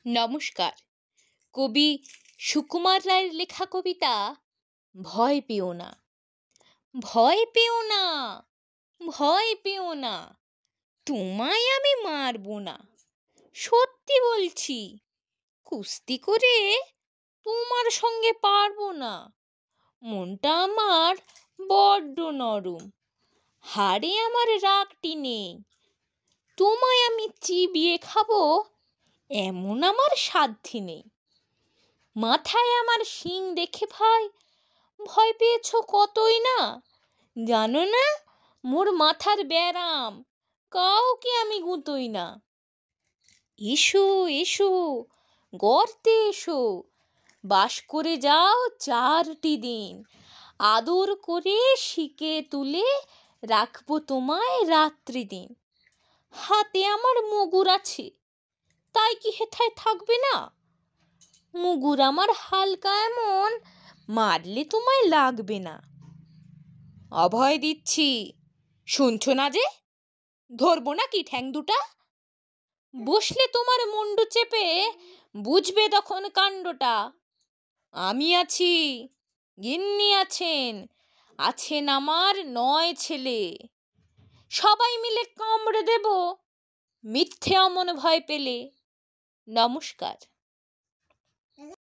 নমস্কার। কবি সুকুমার রায়ের লেখা কবিতা ভয় পেও না। ভয় পেও না, ভয় পেও না, তোমায় আমি মারবো না। সত্যি বলছি, কুস্তি করে তোমার সঙ্গে পারবো না। মনটা আমার বড্ড নরম, হাড়ে আমার রাগটি নেই। তোমায় আমি চিবিয়ে খাবো এমন আমার সাধ্যি নেই। মাথায় আমার শিং দেখে ভাই ভয় পেয়েছ কতই না। জানো না মোর মাথার ব্যারাম, কাউকে আমি গুঁতোই না। এসো এসো, গর্তে এসো, বাস করে যাও 4টি দিন। আদর করে শিকে তুলে রাখবো তোমায় রাত্রি দিন। হাতে আমার মুগুর আছে, তাই কি হেথায় থাকবে না? মুগুর আমার হালকা এমন, মারলে তোমায় লাগবে না। অভয় দিচ্ছি, শুনছো না যে? ধরবো না কি ঠ্যাং দুটা? বসলে তোমার মুন্ডু চেপে বুঝবে তখন কাণ্ডটা। আমি আছি, গিন্নি আছেন, আছেন আমার 9 ছেলে। সবাই মিলে কামড়ে দেব মিথ্যে অমন ভয় পেলে। নমস্কার।